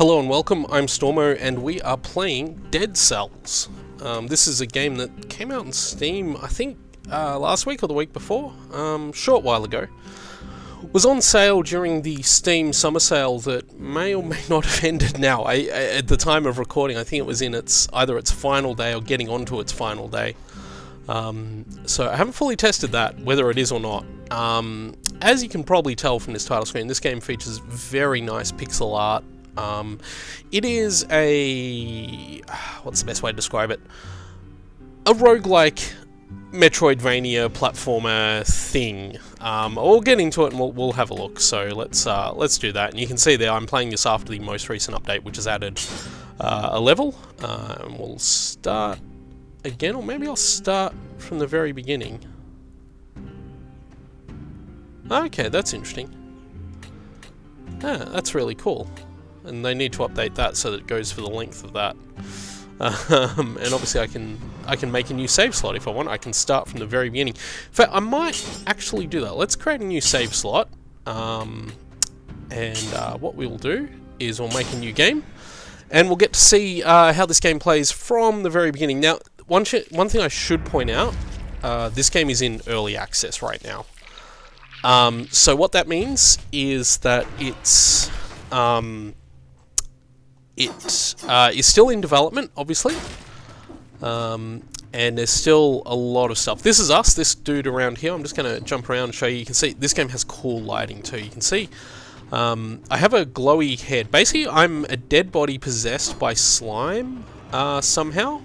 Hello and welcome, I'm Stormo and we are playing Dead Cells. This is a game that came out on Steam, I think last week or the week before, short while ago. Was on sale during the Steam summer sale that may or may not have ended now. At the time of recording, I think it was in either its final day or getting onto its final day. So I haven't fully tested that, whether it is or not. As you can probably tell from this title screen, this game features very nice pixel art. It is what's the best way to describe it? A roguelike Metroidvania platformer thing. We'll get into it and we'll have a look. So let's do that. And you can see there I'm playing this after the most recent update, which has added a level. And we'll start again, or maybe I'll start from the very beginning. Okay, that's interesting. That's really cool. And they need to update that so that it goes for the length of that. And obviously I can make a new save slot if I want. I can start from the very beginning. In fact, I might actually do that. Let's create a new save slot. And what we'll do is we'll make a new game. And we'll get to see how this game plays from the very beginning. Now, one thing I should point out, this game is in early access right now. So what that means is that it's... It is still in development, obviously, and there's still a lot of stuff. This is us, this dude around here. I'm just going to jump around and show you. You can see this game has cool lighting too. You can see I have a glowy head. Basically, I'm a dead body possessed by slime somehow,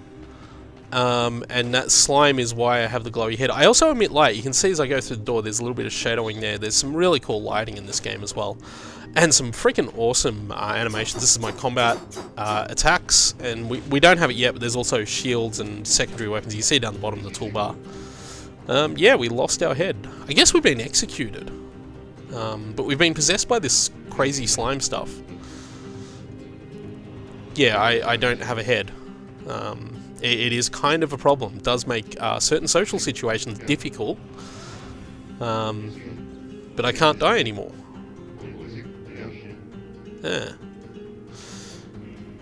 and that slime is why I have the glowy head. I also emit light. You can see as I go through the door, there's a little bit of shadowing there. There's some really cool lighting in this game as well. And some freaking awesome animations. This is my combat attacks, and we don't have it yet, but there's also shields and secondary weapons. You see down the bottom of the toolbar. Yeah, we lost our head. I guess we've been executed. But we've been possessed by this crazy slime stuff. Yeah, I don't have a head. It is kind of a problem. It does make certain social situations difficult. But I can't die anymore. Yeah.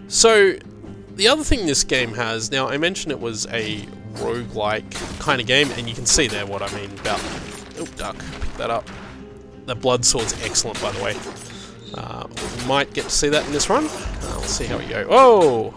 So, the other thing this game has, now I mentioned it was a roguelike kind of game, and you can see there what I mean about... Oh, duck, pick that up. The blood sword's excellent, by the way. We might get to see that in this run. Let's see how we go. Oh!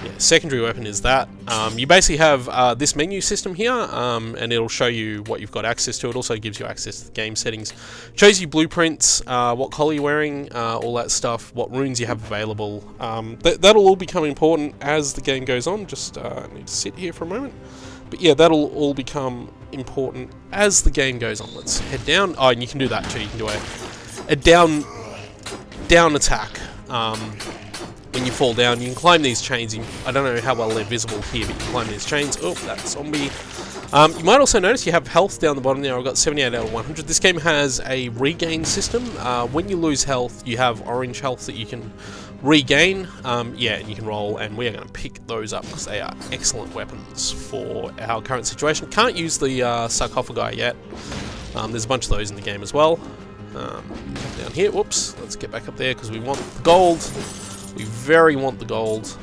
Yeah, secondary weapon is that. You basically have this menu system here, and it'll show you what you've got access to. It also gives you access to the game settings. Shows you blueprints, what collar you're wearing, all that stuff, what runes you have available. That'll all become important as the game goes on. Just need to sit here for a moment. But yeah, that'll all become important as the game goes on. Let's head down. Oh, and you can do that too. You can do a down attack. When you fall down, you can climb these chains. I don't know how well they're visible here, but you can climb these chains. Oh, that zombie. You might also notice you have health down the bottom there. I've got 78 out of 100. This game has a regain system. When you lose health, you have orange health that you can regain. Yeah, and you can roll, and we are going to pick those up because they are excellent weapons for our current situation. Can't use the sarcophagi yet. There's a bunch of those in the game as well. Down here, whoops. Let's get back up there because we want the gold. We very want the gold.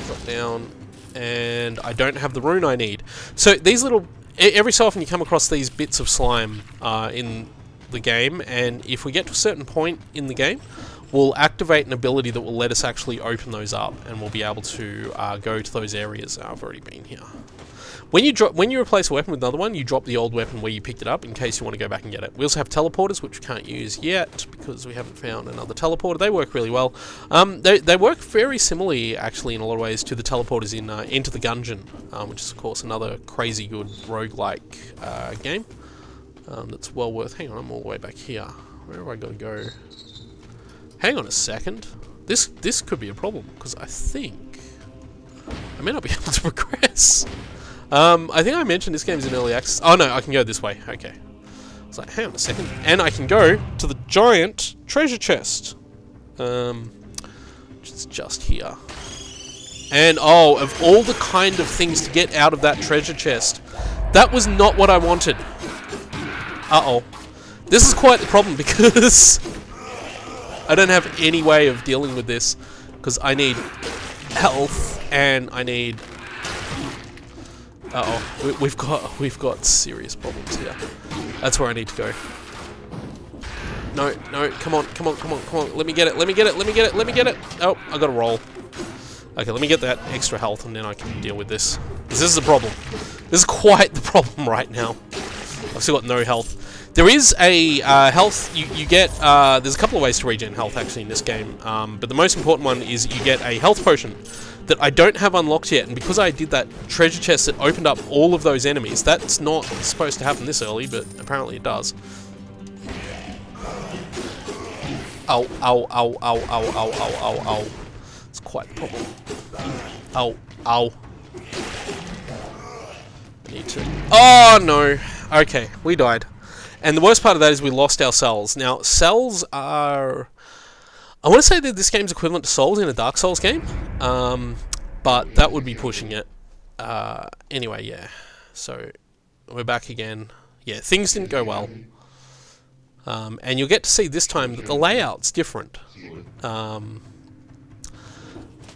Drop down. And I don't have the rune I need. So these little... Every so often you come across these bits of slime in the game. And if we get to a certain point in the game, we'll activate an ability that will let us actually open those up. And we'll be able to go to those areas. I've already been here. When you replace a weapon with another one, you drop the old weapon where you picked it up in case you want to go back and get it. We also have teleporters, which we can't use yet because we haven't found another teleporter. They work really well. They work very similarly, actually, in a lot of ways to the teleporters in Into the Gungeon, which is, of course, another crazy good roguelike game that's well worth... Hang on, I'm all the way back here. Where have I got to go? Hang on a second. This could be a problem because I think I may not be able to progress. I think I mentioned this game's in early access. Oh no, I can go this way. Okay. It's like, hang on a second. And I can go to the giant treasure chest. Which is just here. And oh, of all the kind of things to get out of that treasure chest, that was not what I wanted. Uh-oh. This is quite the problem because I don't have any way of dealing with this because I need health and I need... Uh-oh, we've got serious problems here. That's where I need to go. No, come on. Let me get it. Oh, I gotta roll. Okay, let me get that extra health and then I can deal with this. This is the problem. This is quite the problem right now. I've still got no health. There is a health, you get, there's a couple of ways to regen health actually in this game, but the most important one is you get a health potion that I don't have unlocked yet, and because I did that treasure chest that opened up all of those enemies, that's not supposed to happen this early, but apparently it does. Ow, ow, ow, ow, ow, ow, ow, ow, ow. It's quite the problem. Ow, ow. I need to... Oh, no. Okay, we died. And the worst part of that is we lost our cells. Now, cells are... I want to say that this game's equivalent to souls in a Dark Souls game. But that would be pushing it. Anyway, yeah. So, we're back again. Yeah, things didn't go well. And you'll get to see this time that the layout's different. The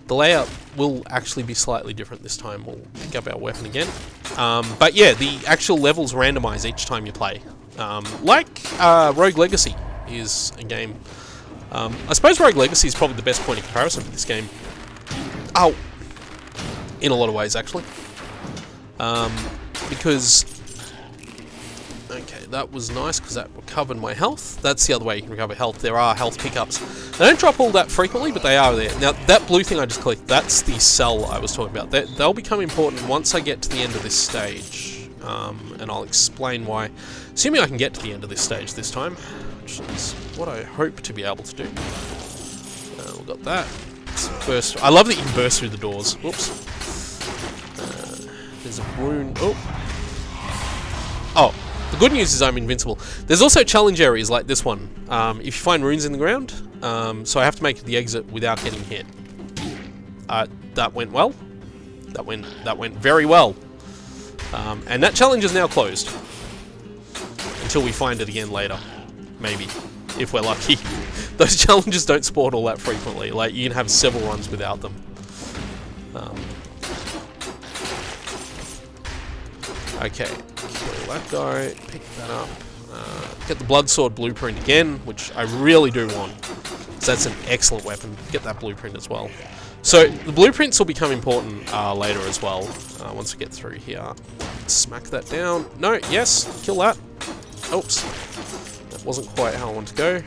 layout will actually be slightly different this time. We'll pick up our weapon again. But yeah, the actual levels randomize each time you play. Like Rogue Legacy is a game. I suppose Rogue Legacy is probably the best point of comparison for this game. Ow! In a lot of ways, actually. Because... Okay, that was nice because that recovered my health. That's the other way you can recover health. There are health pickups. They don't drop all that frequently, but they are there. Now, that blue thing I just clicked, that's the cell I was talking about. They'll become important once I get to the end of this stage. And I'll explain why. Assuming I can get to the end of this stage this time, which is what I hope to be able to do. We've got that. Burst. I love that you can burst through the doors. Whoops. There's a rune. Oh. The good news is I'm invincible. There's also challenge areas like this one. If you find runes in the ground, so I have to make the exit without getting hit. That went well. That went very well. And that challenge is now closed. Until we find it again later. Maybe. If we're lucky. Those challenges don't spawn all that frequently. Like, you can have several runs without them. Okay. Kill that guy. Pick that up. Get the blood sword blueprint again, which I really do want. So that's an excellent weapon. Get that blueprint as well. So, the blueprints will become important later as well. Once we get through here. Smack that down. No, yes. Kill that. Oops. That wasn't quite how I wanted to go.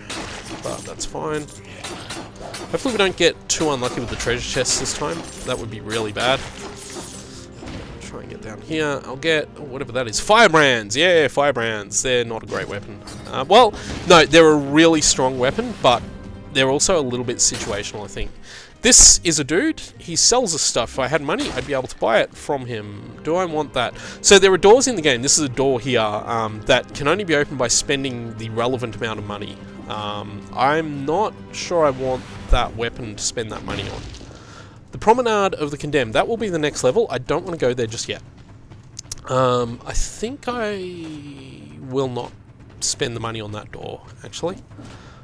But that's fine. Hopefully we don't get too unlucky with the treasure chests this time. That would be really bad. Try and get down here. I'll get whatever that is. Firebrands! Yeah, firebrands. They're not a great weapon. Well, no, they're a really strong weapon, but they're also a little bit situational, I think. This is a dude. He sells us stuff. If I had money, I'd be able to buy it from him. Do I want that? So there are doors in the game. This is a door here that can only be opened by spending the relevant amount of money. I'm not sure I want that weapon to spend that money on. The Promenade of the Condemned. That will be the next level. I don't want to go there just yet. I think I will not spend the money on that door, actually.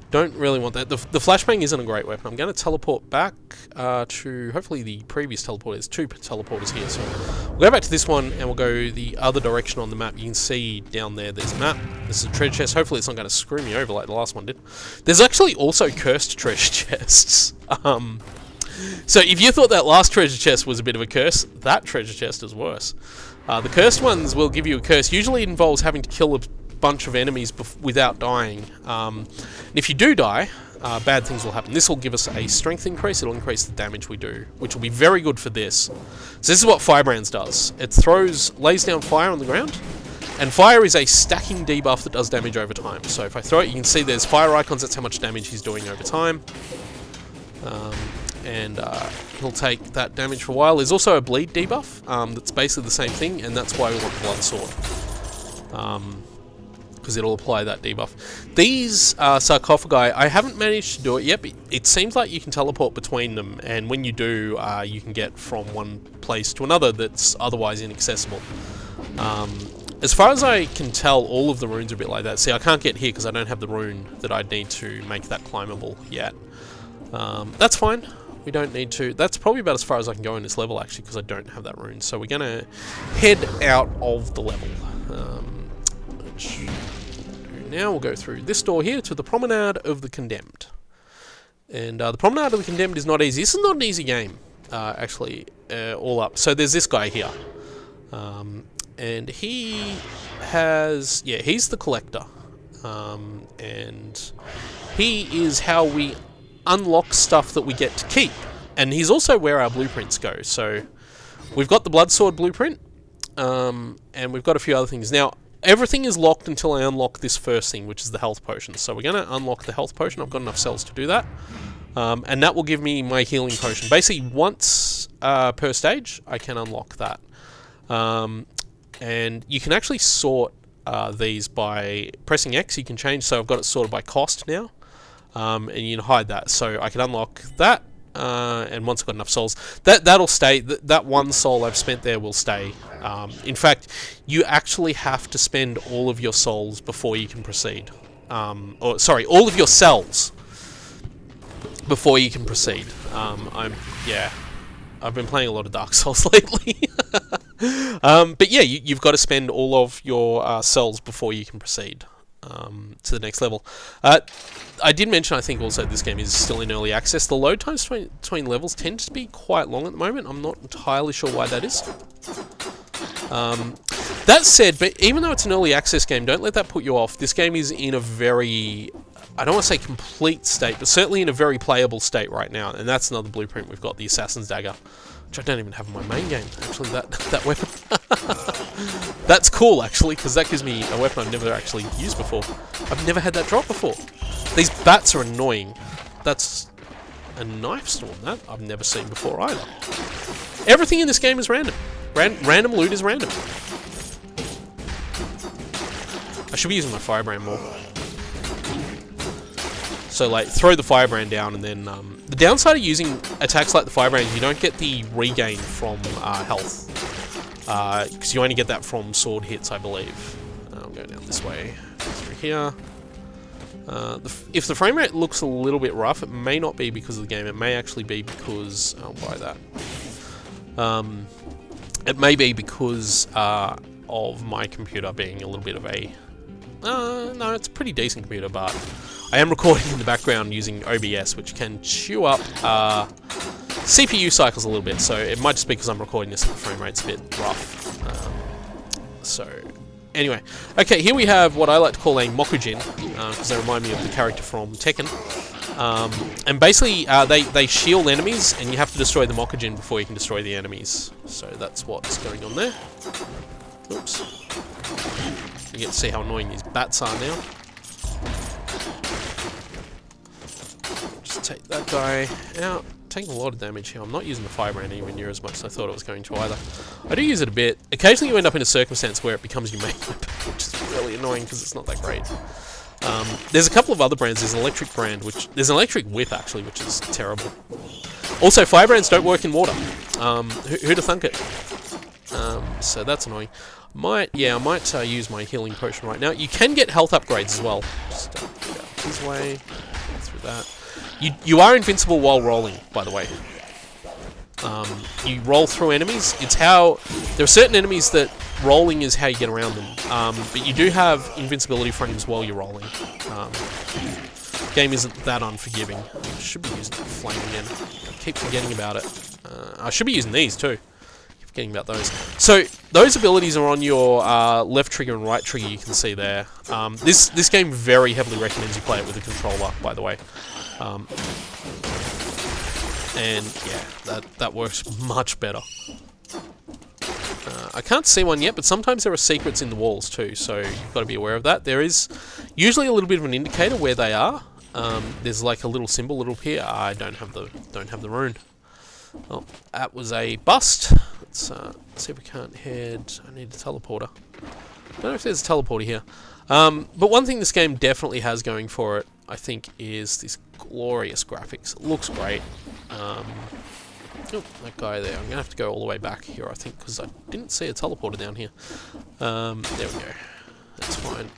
Don't really want that. The flashbang isn't a great weapon. I'm going to teleport back to, hopefully the previous teleport. There's two teleporters here, so we'll go back to this one and we'll go the other direction on the map. You can see down there, there's a map. This is a treasure chest. Hopefully it's not going to screw me over like the last one did. There's actually also cursed treasure chests. So if you thought that last treasure chest was a bit of a curse, that treasure chest is worse. The cursed ones will give you a curse. Usually it involves having to kill a bunch of enemies without dying. And if you do die, bad things will happen. This will give us a strength increase. It'll increase the damage we do, which will be very good for this. So this is what Firebrands does. It lays down fire on the ground, and fire is a stacking debuff that does damage over time. So if I throw it, you can see there's fire icons. That's how much damage he's doing over time. And he'll take that damage for a while. There's also a bleed debuff that's basically the same thing, and that's why we want the blood sword. Because it'll apply that debuff. These sarcophagi, I haven't managed to do it yet, but it seems like you can teleport between them, and when you do, you can get from one place to another that's otherwise inaccessible. as far as I can tell, all of the runes are a bit like that. See, I can't get here because I don't have the rune that I'd need to make that climbable yet. That's fine. We don't need to. That's probably about as far as I can go in this level, actually, because I don't have that rune. So we're going to head out of the level. Now we'll go through this door here to the Promenade of the Condemned. And the Promenade of the Condemned is not easy. This is not an easy game, actually, all up. So there's this guy here. And he has... Yeah, he's the collector. And he is how we unlock stuff that we get to keep. And he's also where our blueprints go. So we've got the Bloodsword blueprint. And we've got a few other things. Now, everything is locked until I unlock this first thing, which is the health potion. So we're going to unlock the health potion. I've got enough cells to do that. And that will give me my healing potion. Basically, once per stage, I can unlock that. And you can actually sort these by pressing X. You can change. So I've got it sorted by cost now. And you can hide that. So I can unlock that. And once I've got enough souls, that'll stay. That one soul I've spent there will stay. In fact, you actually have to spend all of your souls before you can proceed. Or sorry, all of your cells before you can proceed. I've been playing a lot of Dark Souls lately. But yeah, you've got to spend all of your cells before you can proceed to the next level. I did mention, I think also this game is still in early access. The load times between levels tend to be quite long at the moment. I'm not entirely sure why that is. That said, but even though it's an early access game, don't let that put you off. This game is in a very, I don't want to say complete state, but certainly in a very playable state right now. And that's another blueprint. We've got the Assassin's Dagger, which I don't even have in my main game, actually, that weapon. That's cool, actually, because that gives me a weapon I've never actually used before. I've never had that drop before. These bats are annoying. That's a knife storm that I've never seen before either. Everything in this game is random. Random loot is random. I should be using my firebrand more. So, like, throw the firebrand down, and then the downside of using attacks like the firebrand is you don't get the regain from health, because you only get that from sword hits, I believe. I'll go down this way through here. If the frame rate looks a little bit rough, it may not be because of the game. It may actually be because I'll buy that. It may be because of my computer being a little bit of a. No, it's a pretty decent computer, but I am recording in the background using OBS, which can chew up CPU cycles a little bit, so it might just be because I'm recording this and the frame rate's a bit rough. Anyway, okay, here we have what I like to call a Mokujin, because they remind me of the character from Tekken. And basically, they shield enemies, and you have to destroy the Mokujin before you can destroy the enemies. So that's what's going on there. Oops. You get to see how annoying these bats are now. Just take that guy out. Taking a lot of damage here. I'm not using the firebrand anywhere near as much as I thought I was going to either. I do use it a bit. Occasionally you end up in a circumstance where it becomes your main weapon, which is really annoying because it's not that great. There's a couple of other brands. There's an electric brand, there's an electric whip actually, which is terrible. Also, firebrands don't work in water. Who'd have thunk it? So that's annoying. I might use my healing potion right now. You can get health upgrades as well. Just get out this way, through that. You are invincible while rolling, by the way. You roll through enemies. It's how there are certain enemies that rolling is how you get around them. But you do have invincibility frames while you're rolling. Game isn't that unforgiving. I should be using that flame again. I keep forgetting about it. I should be using these too. Keep forgetting about those. So those abilities are on your left trigger and right trigger. You can see there. This game very heavily recommends you play it with a controller, by the way. And yeah, that works much better. I can't see one yet, but sometimes there are secrets in the walls too, so you've got to be aware of that. There is usually a little bit of an indicator where they are. There's like a little symbol up here. I don't have the rune. Oh, that was a bust. Let's see if we can't head. I need a teleporter. I don't know if there's a teleporter here. But one thing this game definitely has going for it, I think, is this glorious graphics. It looks great. Oh, that guy there. I'm going to have to go all the way back here, I think, because I didn't see a teleporter down here. There we go. That's fine.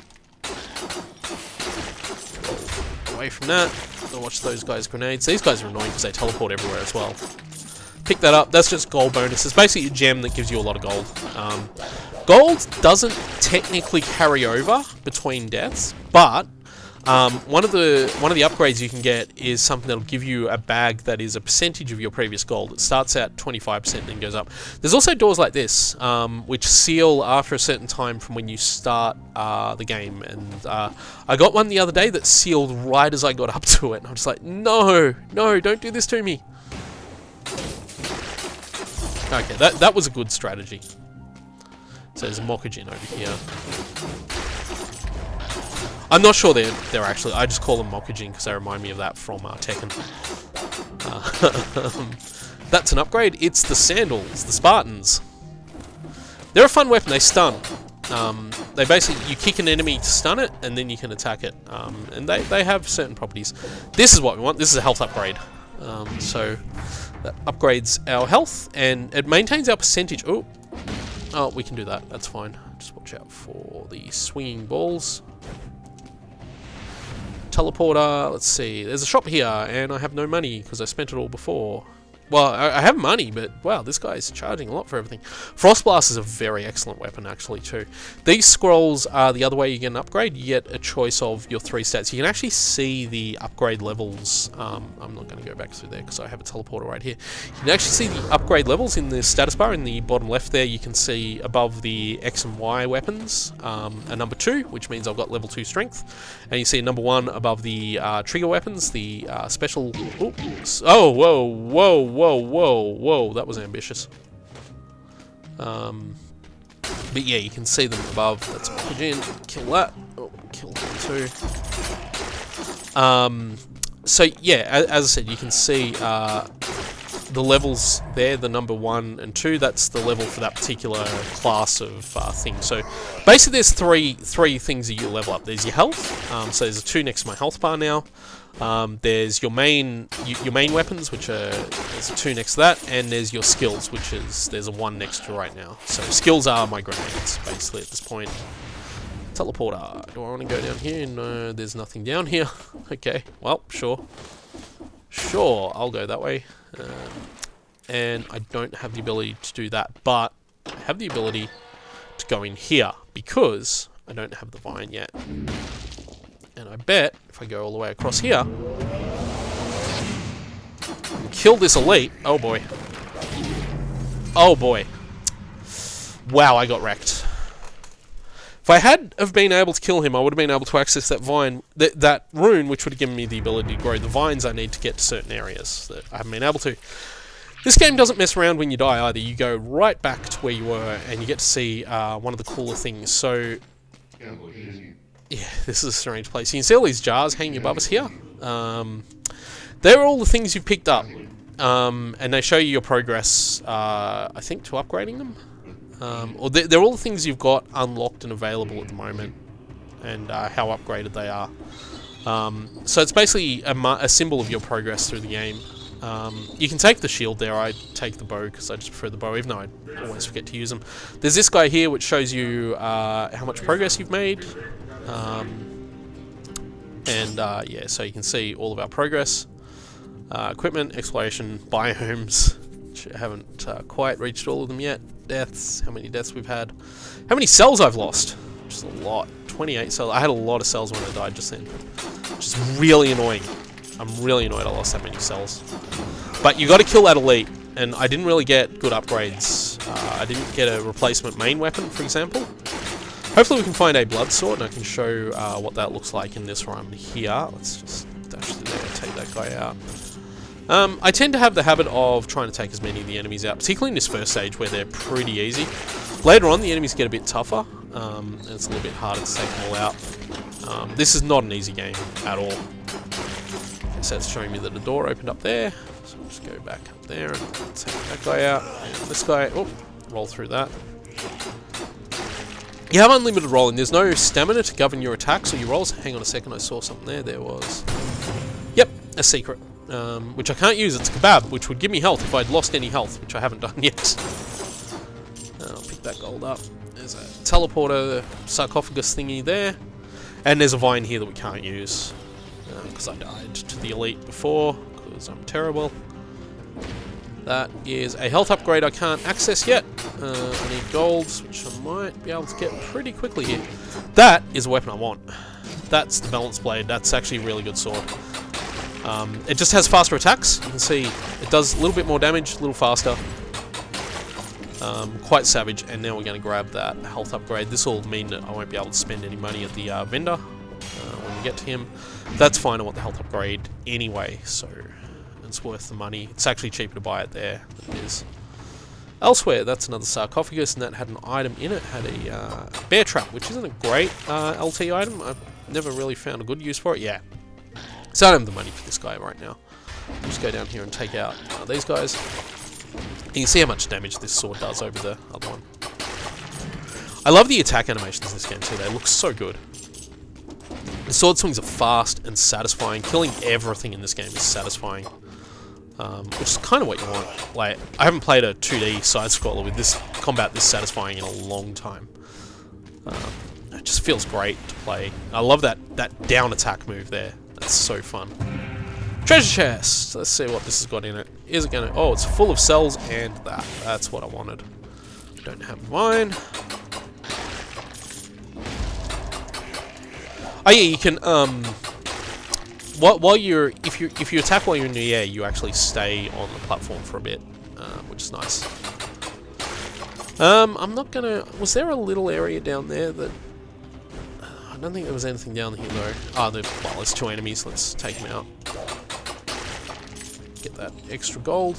Roll away from that. I'll watch those guys' grenades. These guys are annoying because they teleport everywhere as well. Pick that up. That's just gold bonus. It's basically a gem that gives you a lot of gold. Gold doesn't technically carry over between deaths, but one of the upgrades you can get is something that'll give you a bag that is a percentage of your previous gold. It starts at 25% and then goes up. There's also doors like this, which seal after a certain time from when you start the game. And I got one the other day that sealed right as I got up to it. And I'm just like, no, don't do this to me. Okay, that was a good strategy. So there's a Mokujin over here. I'm not sure they're actually... I just call them Mokujin because they remind me of that from Tekken. That's an upgrade. It's the sandals, the Spartans. They're a fun weapon. They stun. They basically... You kick an enemy to stun it, and then you can attack it. And they have certain properties. This is what we want. This is a health upgrade. So that upgrades our health, and it maintains our percentage. Oh, we can do that. That's fine. Just watch out for the swinging balls. Teleporter, let's see, there's a shop here, and I have no money because I spent it all before. Well, I have money, but wow, this guy's charging a lot for everything. Frost Blast is a very excellent weapon, actually, too. These scrolls are the other way you get an upgrade. You get a choice of your 3 stats. You can actually see the upgrade levels. I'm not going to go back through there because I have a teleporter right here. You can actually see the upgrade levels in the status bar in the bottom left there. You can see above the X and Y weapons a number 2, which means I've got level 2 strength. And you see a number 1 above the trigger weapons, the special... Oops. Oh, whoa, that was ambitious. But yeah, you can see them above. That's Mokujin. Kill that. Oh, kill them too. So yeah, as I said, you can see the levels there, the number 1 and 2, that's the level for that particular class of thing. So basically there's three things that you level up. There's your health, so there's a 2 next to my health bar now. There's your main weapons, which are, there's a 2 next to that, and there's your skills, which is, there's a 1 next to right now. So skills are my grenades, basically, at this point. Teleporter. Do I want to go down here? No, there's nothing down here. Okay, well, sure. Sure, I'll go that way. And I don't have the ability to do that, but I have the ability to go in here, because I don't have the vine yet. And I bet, if I go all the way across here, kill this elite. Oh boy. Oh boy. Wow, I got wrecked. If I had have been able to kill him, I would have been able to access that vine, that rune, which would have given me the ability to grow the vines I need to get to certain areas that I haven't been able to. This game doesn't mess around when you die either. You go right back to where you were, and you get to see one of the cooler things. So, yeah, this is a strange place. You can see all these jars hanging above us here. They're all the things you've picked up, and they show you your progress, I think, to upgrading them. Or they're all the things you've got unlocked and available at the moment, and how upgraded they are. So it's basically a symbol of your progress through the game. You can take the shield there. I take the bow because I just prefer the bow, even though I always forget to use them. There's this guy here which shows you how much progress you've made. Yeah, so you can see all of our progress. Equipment, exploration, biomes. I haven't quite reached all of them yet. Deaths, how many deaths we've had. How many cells I've lost. Just a lot. 28 cells. I had a lot of cells when I died just then. Which is really annoying. I'm really annoyed I lost that many cells. But you got to kill that elite. And I didn't really get good upgrades. I didn't get a replacement main weapon, for example. Hopefully we can find a blood sword and I can show what that looks like in this run here. Let's just dash through there and take that guy out. I tend to have the habit of trying to take as many of the enemies out, particularly in this first stage where they're pretty easy. Later on, the enemies get a bit tougher, and it's a little bit harder to take them all out. This is not an easy game at all. Okay, so it's showing me that the door opened up there, so I'll just go back up there and take that guy out. And this guy, oh, roll through that. You have unlimited rolling. There's no stamina to govern your attacks or your rolls. Hang on a second, I saw something there. There was... Yep, a secret. which I can't use. It's a kebab, which would give me health if I'd lost any health, which I haven't done yet. I'll pick that gold up. There's a teleporter sarcophagus thingy there. And there's a vine here that we can't use. Because I died to the elite before, because I'm terrible. That is a health upgrade I can't access yet. I need golds, which I might be able to get pretty quickly here. That is a weapon I want. That's the balance blade. That's actually a really good sword. It just has faster attacks. You can see it does a little bit more damage, a little faster. Quite savage. And now we're going to grab that health upgrade. This will mean that I won't be able to spend any money at the vendor when we get to him. That's fine. I want the health upgrade anyway, so it's worth the money. It's actually cheaper to buy it there than it is elsewhere. That's another sarcophagus, and that had an item in it. Had a bear trap, which isn't a great LT item. I've never really found a good use for it. Yeah. So I don't have the money for this guy right now. I'll just go down here and take out these guys. You can see how much damage this sword does over the other one. I love the attack animations in this game too. They look so good. The sword swings are fast and satisfying. Killing everything in this game is satisfying. Which is kind of what you want. Like, I haven't played a 2D side-scroller with this combat this satisfying in a long time. It just feels great to play. I love that down attack move there. That's so fun. Treasure chest! Let's see what this has got in it. Is it gonna... Oh, it's full of cells and that. That's what I wanted. Don't have mine. Oh yeah, you can, while you're... If you attack while you're in the air, you actually stay on the platform for a bit, which is nice. I'm not gonna... Was there a little area down there that... I don't think there was anything down here though. Ah, well, there's two enemies. Let's take them out. Get that extra gold.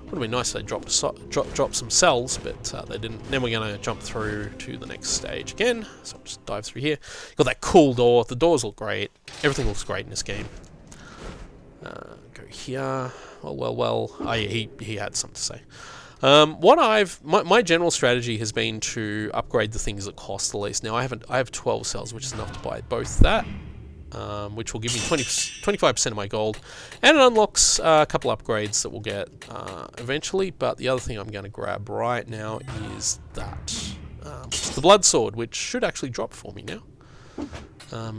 Would have been nice if they dropped some cells, but they didn't. Then we're going to jump through to the next stage again. So I'll just dive through here. Got that cool door. The doors look great. Everything looks great in this game. Go here. Well. Oh yeah, he had something to say. My general strategy has been to upgrade the things that cost the least. Now I have 12 cells, which is enough to buy both that, which will give me 25% of my gold, and it unlocks a couple upgrades that we'll get eventually. But the other thing I'm going to grab right now is that, which is the blood sword, which should actually drop for me now.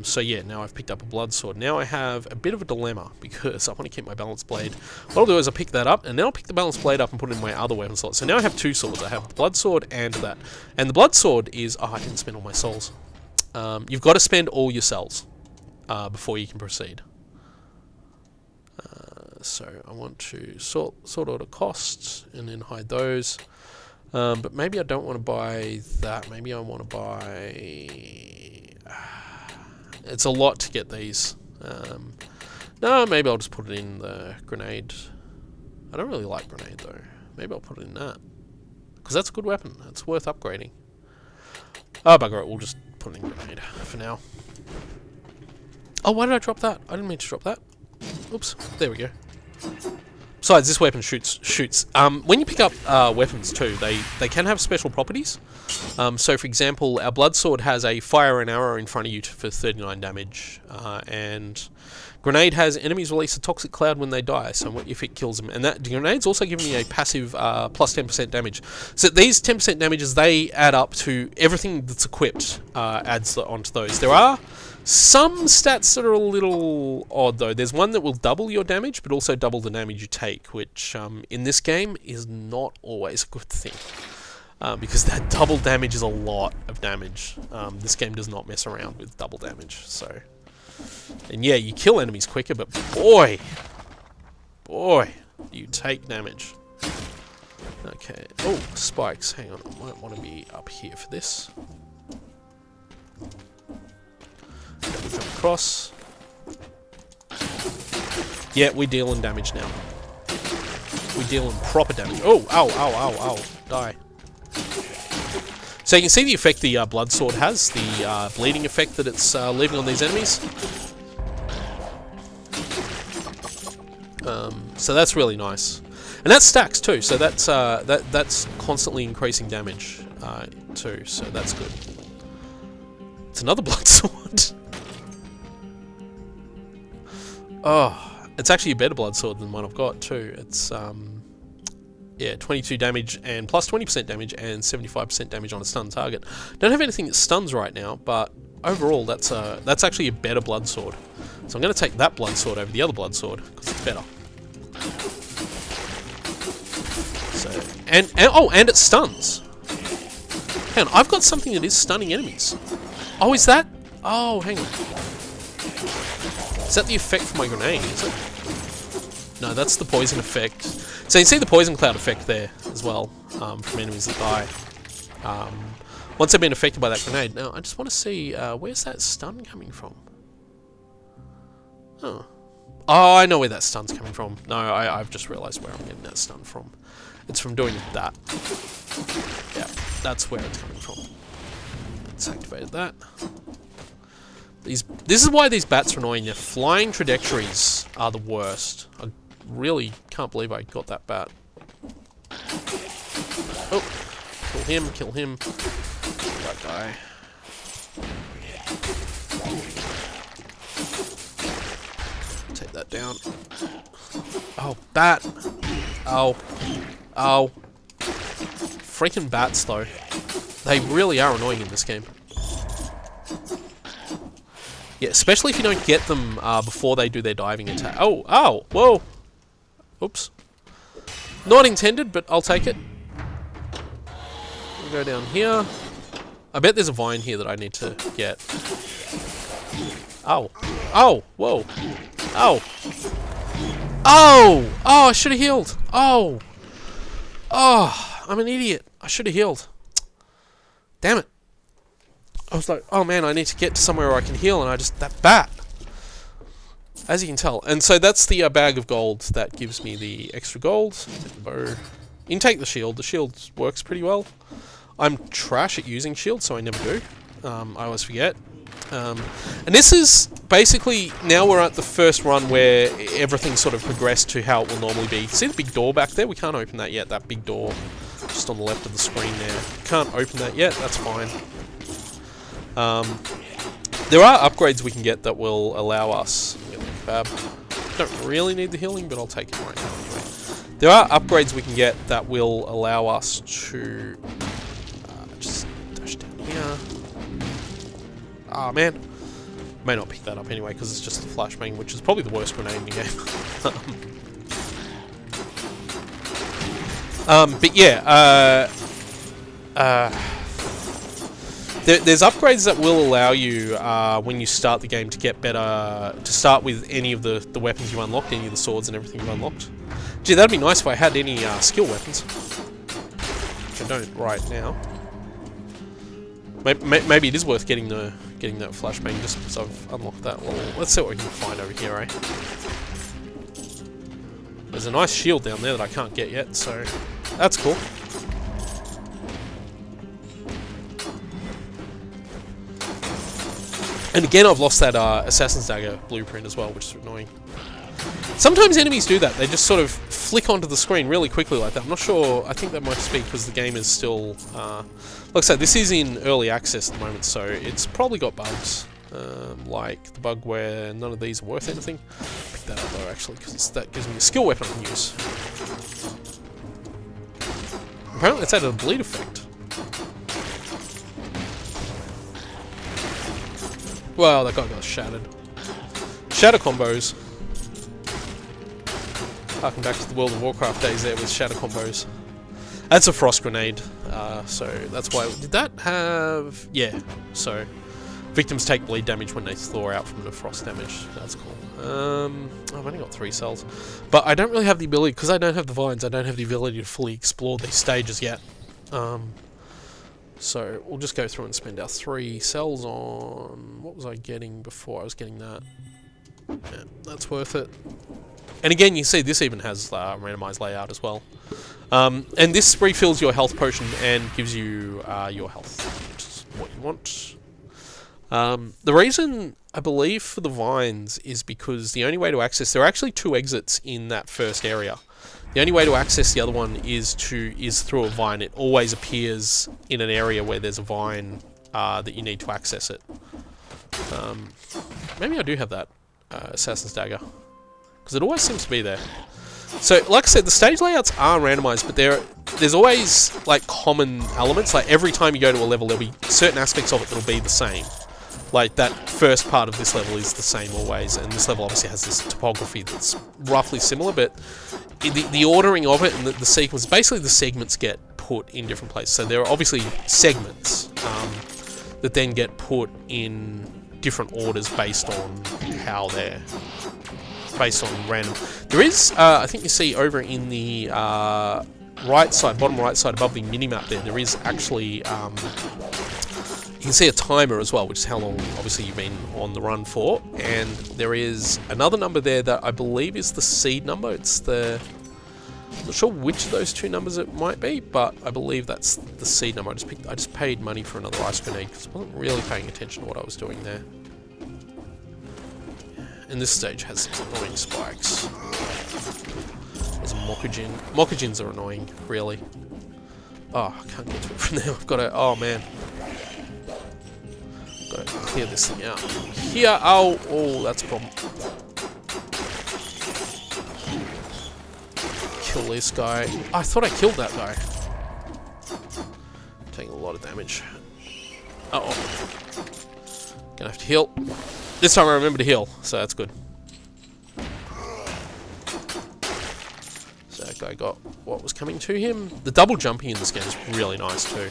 So yeah, now I've picked up a blood sword. Now I have a bit of a dilemma because I want to keep my balance blade. What I'll do is I'll pick that up, and then I'll pick the balance blade up and put it in my other weapon slot. So now I have two swords. I have the blood sword and that. And the blood sword is... Oh, I didn't spend all my souls. You've got to spend all your cells before you can proceed. So I want to sort order costs and then hide those. But maybe I don't want to buy that. Maybe I want to buy... It's a lot to get these. No, maybe I'll just put it in the grenade. I don't really like grenade though. Maybe I'll put it in that. Because that's a good weapon. It's worth upgrading. Oh, bugger it. We'll just put it in grenade for now. Oh, why did I drop that? I didn't mean to drop that. Oops. There we go. Besides, this weapon shoots. When you pick up weapons too, they can have special properties. So, for example, our blood sword has a fire and arrow in front of you for 39 damage, and grenade has enemies release a toxic cloud when they die. So, if it kills them, and that the grenade's also giving me a passive plus 10% damage. So these 10% damages, they add up to everything that's equipped. Adds onto those. There are some stats that are a little odd though. There's one that will double your damage, but also double the damage you take, which in this game is not always a good thing. Because that double damage is a lot of damage. This game does not mess around with double damage. So, and yeah, you kill enemies quicker, but boy, you take damage. Okay. Oh, spikes. Hang on, I might want to be up here for this. Jump across. Yeah, we're dealing damage now. We're dealing proper damage. Oh, ow. Die. So you can see the effect the blood sword has, the bleeding effect that it's leaving on these enemies. So that's really nice. And that stacks too, so that's constantly increasing damage too, so that's good. It's another blood sword. Oh, It's actually a better blood sword than the one I've got too. It's yeah, 22 damage and plus 20% damage and 75% damage on a stun target. Don't have anything that stuns right now, but overall that's actually a better blood sword. So I'm going to take that blood sword over the other blood sword because it's better. So and it stuns. Hang on, I've got something that is stunning enemies. Oh, is that? Oh, hang on. Is that the effect for my grenade? Is it? No, that's the poison effect. So you see the poison cloud effect there as well, from enemies that die. Once they've been affected by that grenade. Now, I just want to see, where's that stun coming from? Oh. Oh, I know where that stun's coming from. No, I've just realised where I'm getting that stun from. It's from doing that. Yeah, that's where it's coming from. Let's activate that. This is why these bats are annoying. Their flying trajectories are the worst. I really can't believe I got that bat. Oh, kill him, kill him. That guy. Take that down. Oh, bat. Oh. Oh. Freaking bats, though. They really are annoying in this game. Yeah, especially if you don't get them before they do their diving attack. Oh, ow, whoa. Oops. Not intended, but I'll take it. We'll go down here. I bet there's a vine here that I need to get. Oh. Oh, whoa. Oh. Oh! Oh, I should have healed. Oh. Oh, I'm an idiot. I should have healed. Damn it. I was like, oh man, I need to get to somewhere where I can heal, and I just... That bat! As you can tell. And so that's the bag of gold that gives me the extra gold. Take the bow. You can take the shield. The shield works pretty well. I'm trash at using shield, so I never do. I always forget. And this is basically... Now we're at the first run where everything's sort of progressed to how it will normally be. See the big door back there? We can't open that yet. That big door just on the left of the screen there. Can't open that yet. That's fine. There are upgrades we can get that will allow us... Don't really need the healing, but I'll take it right now anyway. There are upgrades we can get that will allow us to... just dash down here. Ah, man. May not pick that up anyway, because it's just a flashbang, which is probably the worst grenade in the game. But yeah, there's upgrades that will allow you, when you start the game, to get better, to start with any of the weapons you unlocked, any of the swords and everything you unlocked. Gee, that'd be nice if I had any skill weapons. Which I don't right now. Maybe it is worth getting that flashbang just because I've unlocked that. Well, let's see what we can find over here, eh? There's a nice shield down there that I can't get yet, so that's cool. And again, I've lost that Assassin's Dagger blueprint as well, which is annoying. Sometimes enemies do that. They just sort of flick onto the screen really quickly like that. I'm not sure. I think that might just be because the game is still... like I said, this is in early access at the moment, so it's probably got bugs. Like the bug where none of these are worth anything. Pick that up though, actually, because that gives me a skill weapon I can use. Apparently it's added a bleed effect. Wow, that guy got shattered. Shatter combos. Harking back to the World of Warcraft days there with shatter combos. That's a frost grenade, so that's why... Did that have... Yeah, so... Victims take bleed damage when they thaw out from the frost damage. That's cool. I've only got 3 cells. But I don't really have the ability, because I don't have the vines, I don't have the ability to fully explore these stages yet. So we'll just go through and spend our 3 cells on... What was I getting before? I was getting that. Yeah, that's worth it. And again, you see this even has randomized layout as well. And this refills your health potion and gives you your health, which is what you want. The reason, I believe, for the vines is because the only way to access... There are actually 2 exits in that first area. The only way to access the other one is through a vine. It always appears in an area where there's a vine that you need to access it. Maybe I do have that Assassin's Dagger. because it always seems to be there. So, like I said, the stage layouts are randomized, but there's always, like, common elements. Like, every time you go to a level, there'll be certain aspects of it that'll be the same. Like, that first part of this level is the same always, and this level obviously has this topography that's roughly similar, but the ordering of it and the sequence, basically the segments get put in different places. So there are obviously segments that then get put in different orders based on how they're... based on random. There is, I think you see over in the right side, bottom right side above the minimap there is actually, you can see a timer as well, which is how long obviously you've been on the run for, and there is another number there that I believe is the seed number. It's the... I'm not sure which of those two numbers it might be, but I believe that's the seed number. I just paid money for another ice grenade because I wasn't really paying attention to what I was doing there. And this stage has some annoying spikes. There's a Mokujin. Mokujins are annoying, really. Oh, I can't get to it from there. I've got to... Oh, man. Got to clear this thing out. Here. Oh, oh, that's a problem. Kill this guy. I thought I killed that guy. Taking a lot of damage. Uh-oh. Gonna have to heal. This time I remember to heal, so that's good. So that guy got what was coming to him. The double jumping in this game is really nice too.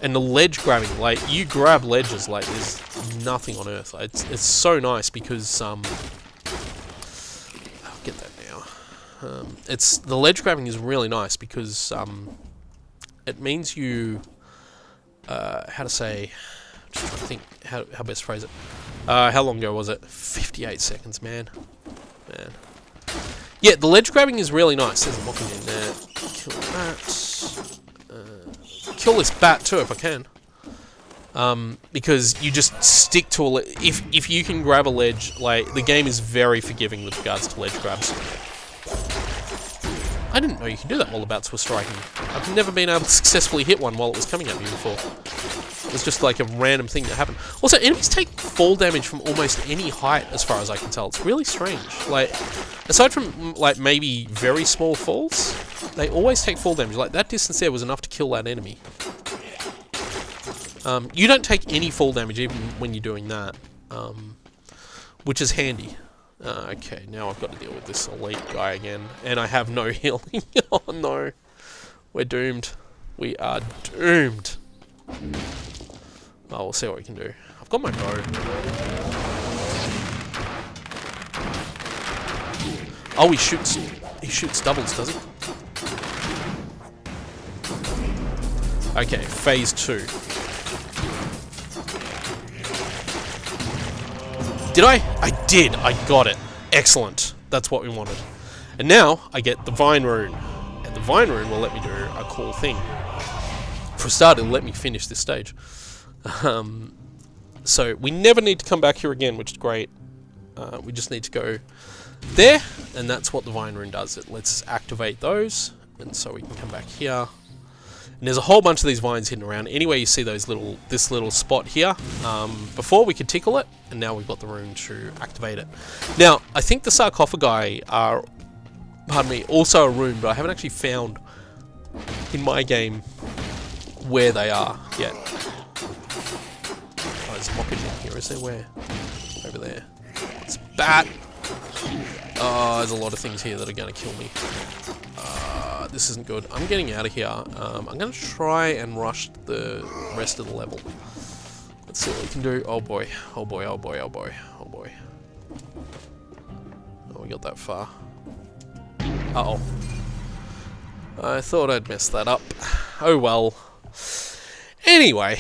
And the ledge grabbing, like, you grab ledges like there's nothing on earth. It's so nice because, I'll get that now. The ledge grabbing is really nice because, it means you, how to say... Just trying to think how best to phrase it. How long ago was it? 58 seconds, man. Yeah, the ledge grabbing is really nice. There's a Mocking in there. Kill that. Kill this bat too if I can. Because you just stick to a if you can grab a ledge, like, the game is very forgiving with regards to ledge grabs. I didn't know you could do that while the bats were striking. I've never been able to successfully hit one while it was coming at me before. It's just like a random thing that happened. Also, enemies take fall damage from almost any height, as far as I can tell. It's really strange. Like, aside from, like, maybe very small falls, they always take fall damage. Like, that distance there was enough to kill that enemy. You don't take any fall damage even when you're doing that, which is handy. Okay, now I've got to deal with this elite guy again, and I have no healing. Oh no, we're doomed. We are doomed. Oh, we'll see what we can do. I've got my bow. Oh, he shoots doubles, does he? Okay, phase 2. Did I? I did. I got it. Excellent. That's what we wanted. And now I get the Vine Rune. And the Vine Rune will let me do a cool thing. For a start, it'll let me finish this stage. So we never need to come back here again, which is great. We just need to go there, and that's what the Vine Rune does. It lets us activate those, and so we can come back here. And there's a whole bunch of these vines hidden around. Anyway, you see this little spot here. Before we could tickle it, and now we've got the rune to activate it. Now, I think the sarcophagi are, pardon me, also a rune, but I haven't actually found in my game where they are yet. Oh, there's a Mokujin here, is there? Where? Over there. It's a bat. Oh, there's a lot of things here that are going to kill me. This isn't good. I'm getting out of here. I'm going to try and rush the rest of the level. Let's see what we can do. Oh boy. Oh boy, oh boy, oh boy, oh boy. Oh, we got that far. Uh-oh. I thought I'd messed that up. Oh well. Anyway,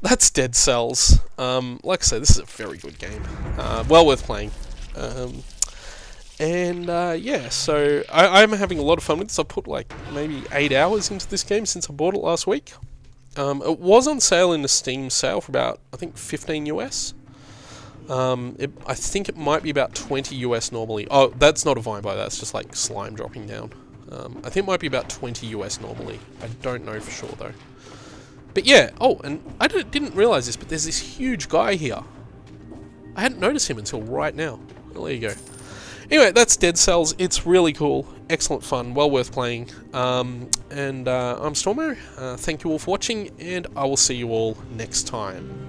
that's Dead Cells. Like I say, this is a very good game. Well worth playing. Yeah, so I'm having a lot of fun with this. I put like maybe 8 hours into this game since I bought it last week. It was on sale in the Steam sale for about, I think, 15 US. I think it might be about 20 US normally. Oh, that's not a vine by that's just like slime dropping down. I think it might be about 20 US normally. I don't know for sure though. But yeah, oh, and I didn't realise this, but there's this huge guy here. I hadn't noticed him until right now. Well, there you go. Anyway, that's Dead Cells. It's really cool, excellent fun, well worth playing. I'm Stormo. Thank you all for watching, and I will see you all next time.